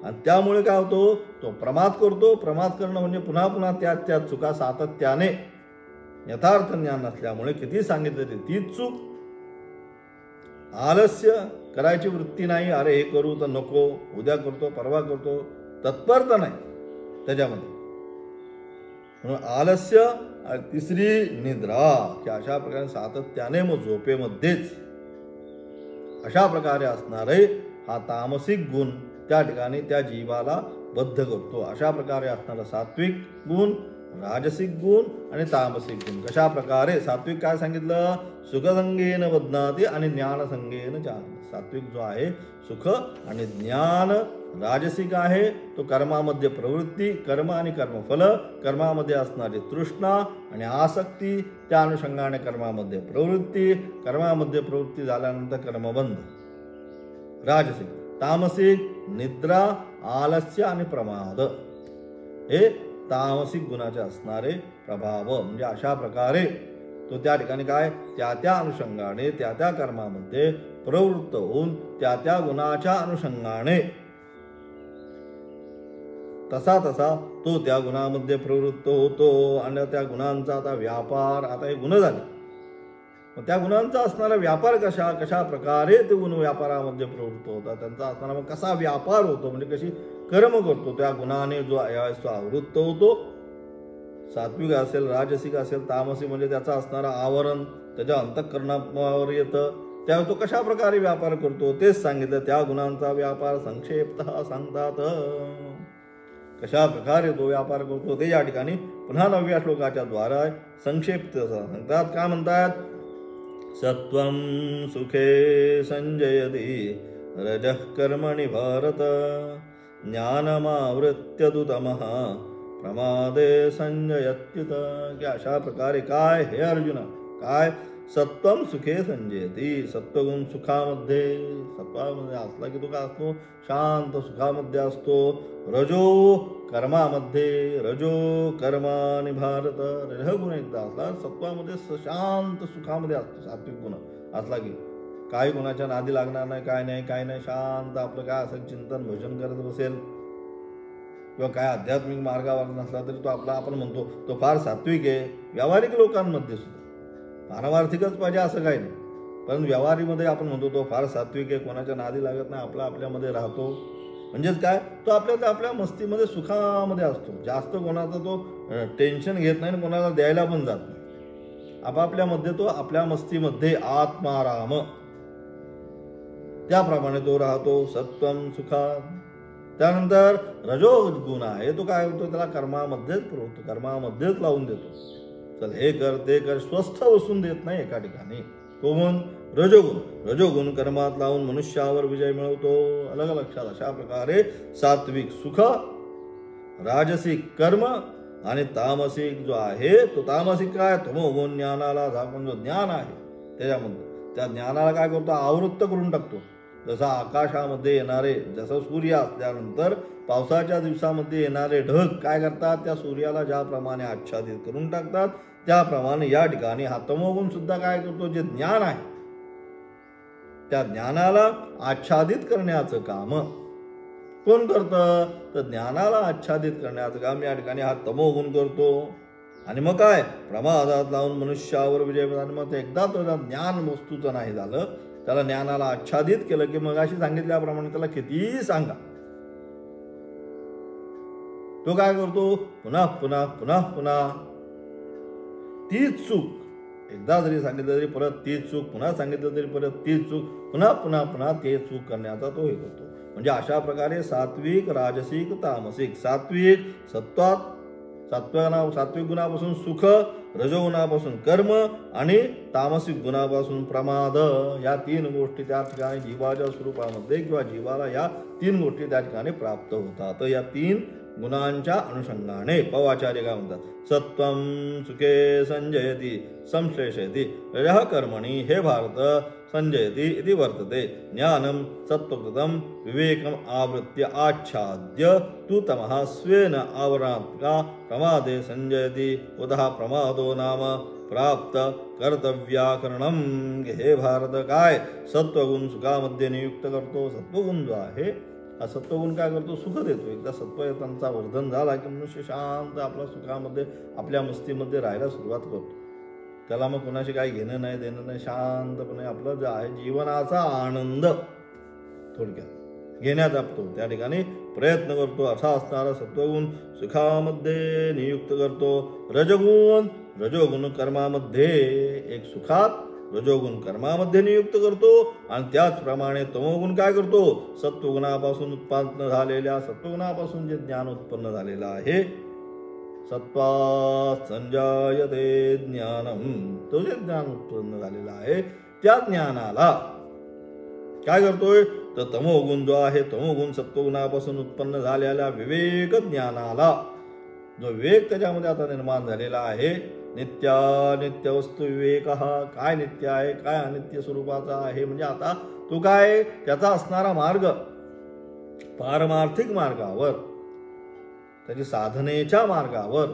आणि त्यामुळे काय होतो, तो प्रमाद करतो. प्रमाद करणं म्हणजे पुन्हा पुन्हा त्या चुका सातत्याने, यथार्थ ज्ञान नसल्यामुळे किती सांगितलं ते तीच चूक. आलस्य करायची वृत्ती नाही, अरे हे करू तर नको, उद्या करतो परवा करतो, तत्परता नाही त्याच्यामध्ये. म्हणून आलस्य. तिसरी निद्रा, की अशा प्रकारे सातत्याने मग झोपेमध्येच अशा प्रकारे असणारे हा तामसिक गुण त्या ठिकाणी त्या जीवाला बद्ध करतो. अशा प्रकारे असणारा सात्विक गुण, राजसिक गुण आणि तामसिक गुण. कशा प्रकारे सात्विक काय सांगितलं, सुखसंगेन बध्नाती आणि ज्ञानसंगेन जानाति. सात्विक जो आहे सुख आणि ज्ञान, राजसिक आहे तो कर्मामध्ये प्रवृत्ती, कर्म आणि कर्मफल, कर्मामध्ये असणारी तृष्णा आणि आसक्ती, त्या अनुषंगाने कर्मामध्ये प्रवृत्ती, कर्मामध्ये प्रवृत्ती झाल्यानंतर कर्मबंध. राजसिक. तामसिक निद्रा, आलस्य आणि प्रमाद, हे तामसिक गुणाचे असणारे प्रभाव. म्हणजे अशा प्रकारे तो त्या ठिकाणी काय, त्या अनुषंगाने त्या कर्मामध्ये प्रवृत्त होऊन त्या गुणाच्या अनुषंगाने तसा तो त्या गुणामध्ये प्रवृत्त होतो. आणि त्या गुणांचा आता व्यापार, आता हे गुण झाले, मग त्या गुणांचा असणारा व्यापार कशा प्रकारे ते गुण व्यापारामध्ये प्रवृत्त होतात, त्यांचा असणारा मग कसा व्यापार होतो, म्हणजे कशी कर्म करतो त्या गुणाने जो तो आवृत्त होतो. सात्विक असेल, राजसिक असेल, तामसिक म्हणजे त्याचा असणारा आवरण त्याच्या अंतःकरणावर येतं, त्यावेळी तो कशा प्रकारे व्यापार करतो तेच सांगितलं. त्या गुणांचा व्यापार संक्षेप्तः सांगतात. कशा प्रकारे तो व्यापार करतो ते या ठिकाणी पुन्हा 9व्या श्लोकाच्या द्वारा संक्षेप्त सांगतात. काय म्हणतात, सत्वं सुखे संजयति रजः कर्मणि भारत ज्ञानमावृत्य तु तमः प्रमादे संजयत्युत. की अशा प्रकारे काय, हे अर्जुना, काय सत्वम सुखे संजयती. सत्वगुण सुखामध्ये, सत्वामध्ये असला की तो काय असतो, शांत सुखामध्ये असतो. रजो कर्मामध्ये, रजो कर्मानि भारत. रजगुण एकदा असला सत्वामध्ये शांत सुखामध्ये असतो. सात्विक गुण असला की काही गुणाच्या नादी लागणार नाही, काय नाही, शांत आपलं काय असेल चिंतन भजन करत बसेल, किंवा काय आध्यात्मिक मार्गावर नसला तरी तो आपण म्हणतो तो फार सात्विक आहे. व्यावहारिक लोकांमध्ये सुद्धा, पारमार्थिकच पाहिजे असं काही नाही, पण व्यवहारीमध्ये आपण म्हणतो तो फार सात्विक आहे, कोणाच्या नादी लागत नाही, आपल्यामध्ये राहतो. म्हणजेच काय, तो आपल्या मस्तीमध्ये सुखामध्ये असतो. जास्त कोणाचा तो टेन्शन घेत नाही, कोणाला द्यायला पण जात नाही. आपापल्यामध्ये तो आपल्या मस्तीमध्ये आत्माराम, त्याप्रमाणे तो राहतो. सत्वम सुखात. त्यानंतर रजो गुण आहे तो काय होतो, त्याला कर्मामध्येच प्रवृत्त, कर्मामध्येच लावून देतो. चल हे कर ते कर, स्वस्थ बसून देत नाही एका ठिकाणी. कोण, रजोगुण. रजोगुण कर्मात लावून मनुष्यावर विजय मिळवतो. अलग लक्षात. अशा प्रकारे सात्विक सुख, राजसिक कर्म आणि तामसिक जो आहे तो तामसिक काय, तमोगुण ज्ञानाला झाकून जो ज्ञान आहे त्याच्यामध्ये त्या ज्ञानाला काय करतो, आवृत्त करून टाकतो. जसा आकाशामध्ये येणारे, जसं सूर्य असल्यानंतर पावसाच्या दिवसामध्ये येणारे ढग काय करतात, त्या सूर्याला ज्याप्रमाणे आच्छादित करून टाकतात, त्याप्रमाणे या ठिकाणी हा तमोगुण सुद्धा काय करतो, जे ज्ञान आहे त्या ज्ञानाला आच्छादित करण्याचं काम कोण करतं, तर ज्ञानाला आच्छादित करण्याचं काम या ठिकाणी हा तमोगुण करतो. आणि मग काय, प्रमादात लावून मनुष्यावर विजय मिळाला. मग एकदा तो ज्ञान वस्तूचं नाही झालं, त्याला ज्ञानाला आच्छादित केलं की मग अशी सांगितल्याप्रमाणे त्याला कितीही सांगा, तो काय करतो, पुन्हा पुन्हा पुन्हा पुन्हा तीच चूक. एकदा जरी सांगितलं तरी परत तीच चूक, पुन्हा सांगितलं तरी परत तीच चूक, पुन्हा पुन्हा पुन्हा ते चूक करण्याचा तो हे करतो. म्हणजे अशा प्रकारे सात्विक, राजसिक, तामसिक. सात्विक सत्वात, सात्विक गुणापासून सुख, रजोगुणापासून कर्म आणि तामसिक गुणापासून प्रमाद, या तीन गोष्टी त्या ठिकाणी जीवाच्या स्वरूपामध्ये किंवा जीवाला या तीन गोष्टी त्या ठिकाणी प्राप्त होतात. तर या तीन गुणांच्या अनुषंगाने पवाचार्य काय म्हणतात, सत्वं सुखे संजयती संश्लेषयति रजः कर्मणि हे भारत संजयति इति वर्तते. ज्ञानं सत्वकृतं विवेकम् आवृत्य आच्छाद्य तु तमः स्वेन आवरणात्मका प्रमादे संजयति. उतः प्रमादो नाम प्राप्त कर्तव्याकरणम. हे भारत, काय सत्वगुण सुखामध्ये नियुक्त करतो. सत्वगुण जो आहे हा सत्वगुण काय करतो, सुख देतो. एकदा सत्वयतांचा वर्धन झाला की मनुष्य शांत आपल्या सुखामध्ये, आपल्या मस्तीमध्ये राहायला सुरुवात करतो. त्याला मग कोणाशी काही घेणं नाही देणं नाही, शांतपणे आपलं जे आहे जीवनाचा आनंद थोडक्यात घेण्यात आपतो त्या ठिकाणी प्रयत्न करतो. असा असणारा सत्वगुण सुखामध्ये नियुक्त करतो. रजोगुण कर्मामध्ये, एक सुखात रजोगुण कर्मामध्ये नियुक्त करतो. आणि त्याचप्रमाणे तमोगुण काय करतो, सत्वगुणापासून उत्पन्न झालेल्या, सत्वगुणापासून जे ज्ञान उत्पन्न झालेलं आहे, सत्वात् संजायते ज्ञानम, तो जे ज्ञान उत्पन्न झालेला आहे त्या ज्ञानाला काय करतोय, तर तमोगुण जो आहे, तमोगुण सत्वगुणापासून उत्पन्न झालेल्या विवेक ज्ञानाला, जो विवेक त्याच्यामध्ये आता निर्माण झालेला आहे, नित्यानित्य वस्तू विवेक, काय नित्य आहे काय अनित्य स्वरूपाचा आहे, म्हणजे आता तो काय त्याचा असणारा मार्ग पारमार्थिक मार्गावर, त्याची साधनेच्या मार्गावर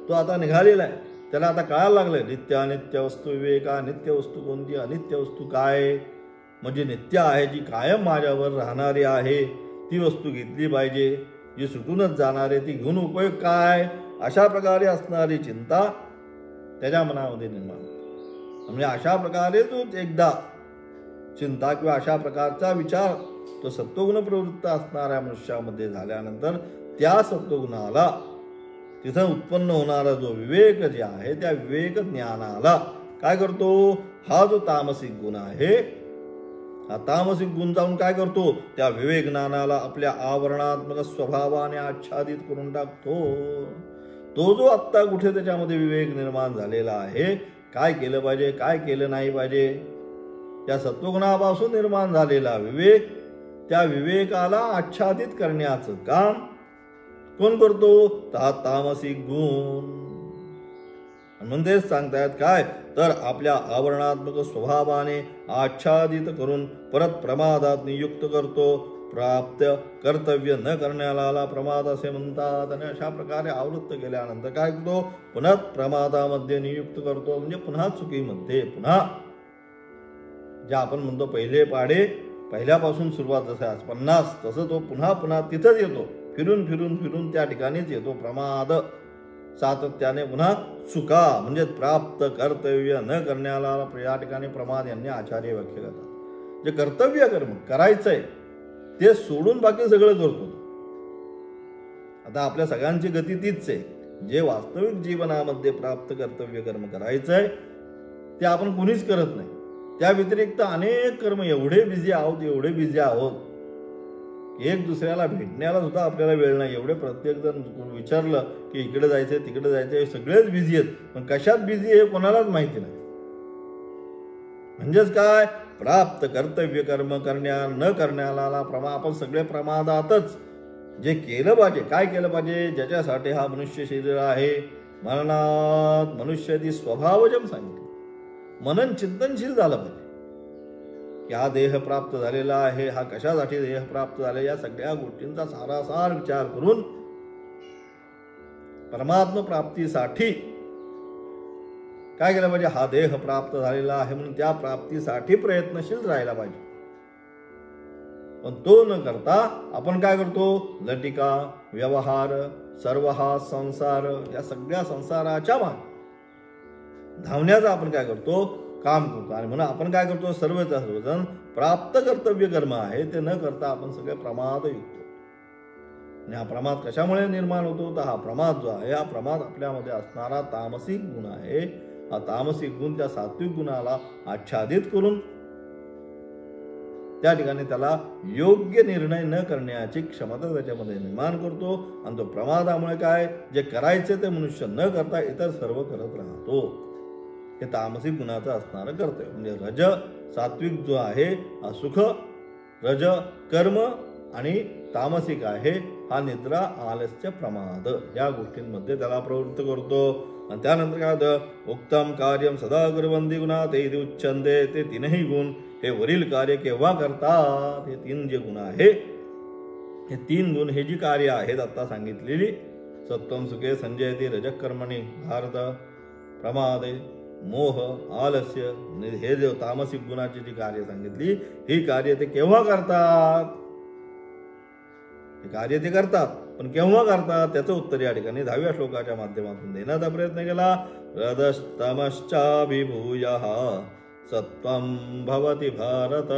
तो आता निघालेला आहे. त्याला आता कळायला लागलंय नित्यानित्य वस्तू विवेका. नित्य वस्तू कोणती, अनित्य वस्तू काय, म्हणजे नित्य आहे जी कायम माझ्यावर राहणारी आहे ती वस्तू घेतली पाहिजे, जी सुटूनच जाणार आहे ती घेऊन उपयोग काय, अशा प्रकारे असणारी चिंता त्याच्या मनामध्ये निर्माण होते. म्हणजे अशा प्रकारे तो एकदा चिंता किंवा अशा प्रकारचा विचार तो सत्वगुण प्रवृत्त असणाऱ्या मनुष्यामध्ये झाल्यानंतर त्या सत्वगुणाला तिथं उत्पन्न होणारा जो विवेक जे आहे त्या विवेक ज्ञानाला काय करतो, हा जो तामसिक गुण आहे, हा तामसिक गुण जाऊन काय करतो, त्या विवेक ज्ञानाला आपल्या आवरणात्मक स्वभावाने आच्छादित करून टाकतो. तो जो आत्ता कुठे त्याच्यामध्ये विवेक निर्माण झालेला आहे, काय केलं पाहिजे काय केलं नाही पाहिजे, त्या सत्वगुणापासून निर्माण झालेला विवेक, त्या विवेकाला आच्छादित करण्याचं काम कोण करतो, तर तामसिक गुण. म्हणजेच सांगतायत काय, तर आपल्या आवरणात्मक स्वभावाने आच्छादित करून परत प्रमादात नियुक्त करतो. प्राप्त कर्तव्य न करण्याला प्रमाद असे म्हणतात. आणि अशा प्रकारे आवृत्त केल्यानंतर काय करतो, पुन्हा प्रमादामध्ये नियुक्त करतो, म्हणजे पुन्हा चुकीमध्ये, पुन्हा जे आपण म्हणतो पहिले पाडे पहिल्यापासून सुरुवात जसं आज 50 तसं तो पुन्हा पुन्हा तिथंच येतो, फिरून फिरून फिरून त्या ठिकाणीच येतो. प्रमाद सातत्याने पुन्हा चुका, म्हणजे प्राप्त कर्तव्य न करण्याला या ठिकाणी प्रमाद यांनी आचार्य व्याख्या करतात. जे कर्तव्य कर्म करायचंय ते सोडून बाकी सगळं करतो. आता आपल्या सगळ्यांची गती तीच आहे, जे वास्तविक जीवनामध्ये प्राप्त कर्तव्य कर्म करायचंय ते आपण कुणीच करत नाही. त्या व्यतिरिक्त अनेक कर्म एवढे बिझी आहोत की एक दुसऱ्याला भेटण्याला सुद्धा आपल्याला वेळ नाही. एवढे प्रत्येक जण विचारलं की इकडे जायचंय तिकडे जायचंय, सगळेच बिझी आहेत, पण कशात बिझी हे कोणालाच माहिती नाही. म्हणजेच काय, प्राप्त कर्तव्य कर्म न करण्याला आपण सगळे प्रमादातच. जे केलं पाहिजे, काय केलं पाहिजे, ज्याच्यासाठी हा मनुष्य शरीर आहे, मरणात मनुष्याची स्वभावजम सांगितलं, मनन चिंतनशील झालं पाहिजे की हा देह प्राप्त झालेला आहे, हा कशासाठी देह प्राप्त झाले, या सगळ्या गोष्टींचा सारासार विचार करून परमात्म प्राप्तीसाठी काय केलं पाहिजे, हा देह प्राप्त झालेला आहे म्हणून त्या प्राप्तीसाठी प्रयत्नशील राहायला पाहिजे. पण तो न करता आपण काय करतो, लटिका व्यवहार सर्व हा संसार, या सगळ्या संसाराच्या मागे धावण्याचा आपण काय करतो, काम करतो. आणि म्हणून आपण काय करतो, सर्वजण प्राप्त कर्तव्य कर्म आहे ते न करता आपण सगळे प्रमाद युक्त. आणि हा प्रमाद कशामुळे निर्माण होतो, तर हा प्रमाद जो आहे, हा प्रमाद आपल्यामध्ये असणारा तामसिक गुण आहे. हा तामसिक गुण त्या सात्विक गुणाला आच्छादित करून त्या ठिकाणी त्याला योग्य निर्णय न करण्याची क्षमता त्याच्यामध्ये निर्माण करतो. आणि तो प्रमादामुळे काय, जे करायचे ते मनुष्य न करता इतर सर्व करत राहतो. हे तामसिक गुणाचं असणारं कर्तव्य. म्हणजे रज सात्विक जो आहे हा सुख, रज कर्म, आणि तामसिक आहे हा निद्रा आलस्य प्रमाद, या गोष्टींमध्ये त्याला प्रवृत्त करतो. आणि त्यानंतर काय होतं, उत्तम कार्यम सदा कुर्वन्ति गुणा ते उच्चन्ते. ते तीनही गुण हे वरील कार्य केव्हा करतात, हे तीन जे गुण आहे, हे तीन गुण हे जी कार्य आहेत आता सांगितलेली, सत्वम सुखे संजयते रजः कर्मणी भारत, प्रमादे, मोह, आलस्य, हे जे तामसिक गुणाची जी कार्य सांगितली, ही कार्य ते केव्हा करतात? हे कार्य ते करतात, पण केव्हा करतात त्याचं उत्तर या ठिकाणी 10व्या श्लोकाच्या माध्यमातून देण्याचा प्रयत्न केला. रजस्तमश्चाभिभूयः सत्वं भवति भारत,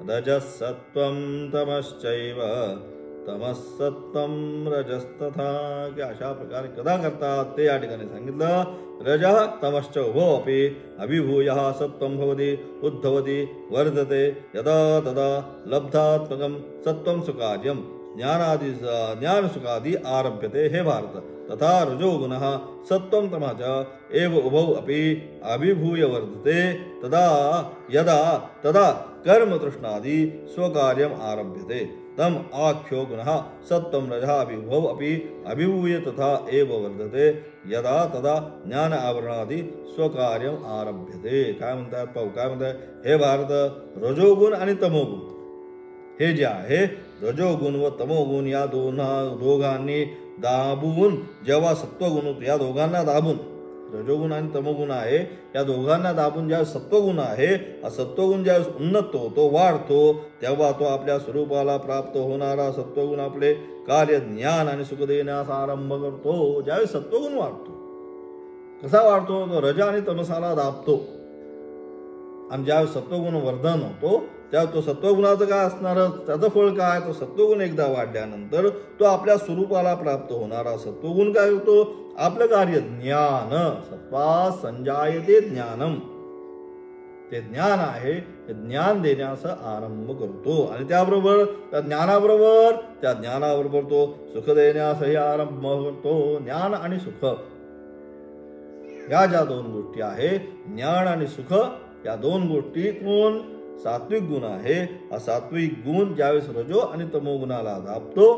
रजसत्वं तमश्चैव तमसत्वं रजस्तथा. की अशा प्रकारे कदा करतात ते या ठिकाणी सांगितलं. रजः तमश्च उभो अपि अभिभूयः सत्वं भवति उद्धवति वर्धते यदा तदा लब्धात्मकं सत्वं सुकार्यं ज्ञानसुखादि आरभ्यते. हे भारत, तथा रजोगुणः सत्वं तमः च एव उभौ अपि अभिभूय वर्धते तदा यदा तदा कर्मतृष्णादि स्वकार्यम् आरभ्यते. तम आख्यो गुणः सत्वं रजः उभौ अपि अभिभूय तथा एव वर्धते यदा तदा ज्ञान आवरणादि स्वकार्यम आरभ्यते. काय म्हणतात पाहू. काय म्हणतात? हे भारत, रजोगुण आणि तमोगुण हे जे आहे, रजोगुण व तमोगुण या दोघांनी दाबून जेव्हा सत्वगुण होतो, या दोघांना दाबून, रजोगुण आणि तमोगुण आहे या दोघांना दाबून ज्यावेळेस सत्वगुण आहे, हा सत्वगुण ज्यावेळेस उन्नत होतो, वाढतो, तेव्हा तो आपल्या स्वरूपाला प्राप्त होणारा सत्वगुण आपले कार्य ज्ञान आणि सुख देण्यास आरंभ करतो. ज्यावेळेस सत्वगुण वाढतो, कसा वाढतो? तो रज आणि तमसाला दाबतो. आणि ज्यावेळेस सत्वगुण वर्धन होतो त्यावेळेस तो सत्वगुणाचं काय असणार, त्याचं फळ काय? तो सत्वगुण एकदा वाढल्यानंतर तो आपल्या स्वरूपाला प्राप्त होणारा सत्वगुण काय होतो? आपलं कार्य ज्ञान, सत्वा संजायते ज्ञानम, ते ज्ञान आहे, ते ज्ञान देण्यास आरंभ करतो. आणि त्याबरोबर त्या ज्ञानाबरोबर तो सुख देण्यासही आरंभ करतो. ज्ञान आणि सुख या ज्या दोन गोष्टी आहे, ज्ञान आणि सुख या दोन गोष्टी कोण? सात्विक गुण आहे. हा सात्विक गुण ज्यावेळेस रजो आणि तमो गुणाला दाबतो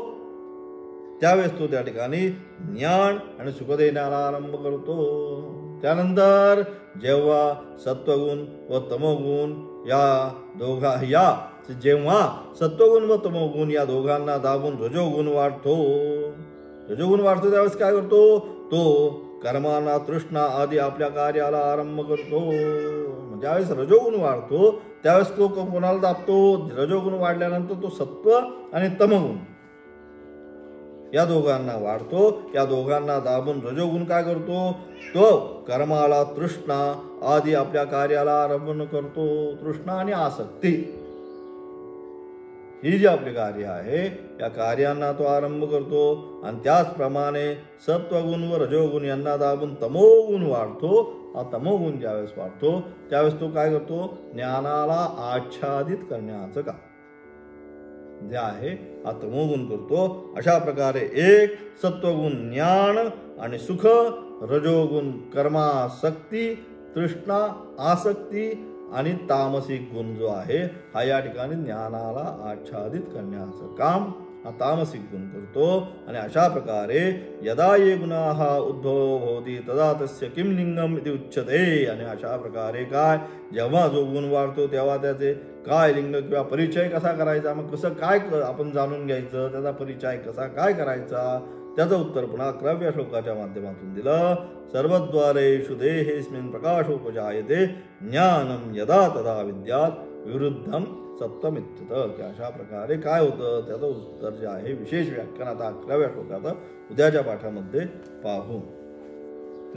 त्यावेळेस तो त्या ठिकाणी ज्ञान आणि सुख देण्याला आरंभ करतो. त्यानंतर जेव्हा सत्वगुण व तमोगुण जेव्हा सत्वगुण व तमोगुण या दोघांना दाबून रजोगुण वाढतो त्यावेळेस काय करतो? तो कर्मांना, तृष्णा आदी आपल्या कार्याला आरंभ करतो. ज्यावेळेस रजोगुण वाढतो त्यावेळेस तो कोणाला दाबतो? रजोगुण वाढल्यानंतर तो सत्व आणि तमगुण या दोघांना वाढतो. या दोघांना दाबून रजोगुण काय करतो? तो कर्माला, तृष्णा आदी आपल्या कार्याला आरंभ करतो. तृष्णा आणि आसक्ती ही जी आपली कार्य आहे या कार्यांना तो आरंभ करतो. आणि त्याचप्रमाणे सत्वगुण व रजोगुण यांना दाबून तमोगुण वाढतो. हा तमोगुण ज्यावेळेस वाढतो त्यावेळेस तो काय करतो? ज्ञानाला आच्छादित करण्याचं काम जे आहे हा तमोगुण करतो. अशा प्रकारे एक सत्वगुण ज्ञान आणि सुख, रजोगुण कर्मासक्ती, तृष्णा, आसक्ती आणि तामसिक गुण जो आहे हा या ठिकाणी ज्ञानाला आच्छादित करण्याचं काम हा तामसिक गुण करतो. आणि अशा प्रकारे यदा ये गुणाः उद्भवो भवति तदा तस्य किं लिंगम इति उच्यते. आणि अशा प्रकारे काय, जेव्हा जो गुण वाढतो तेव्हा त्याचे काय लिंग किंवा परिचय कसा करायचा, मग कसं काय आपण जाणून घ्यायचं, त्याचा परिचय कसा काय करायचा, त्याचं उत्तर पुन्हा 11व्या श्लोकाच्या माध्यमातून दिलं. सर्वद्वारेषु देहेस्मिन् प्रकाशोपजायते ज्ञानम यदा तदा विद्यात् विरुद्धम सप्तमित्यत. की अशा प्रकारे काय होतं त्याचं उत्तर जे आहे विशेष व्याख्यान आता 11व्या श्लोकात उद्याच्या पाठामध्ये पाहू.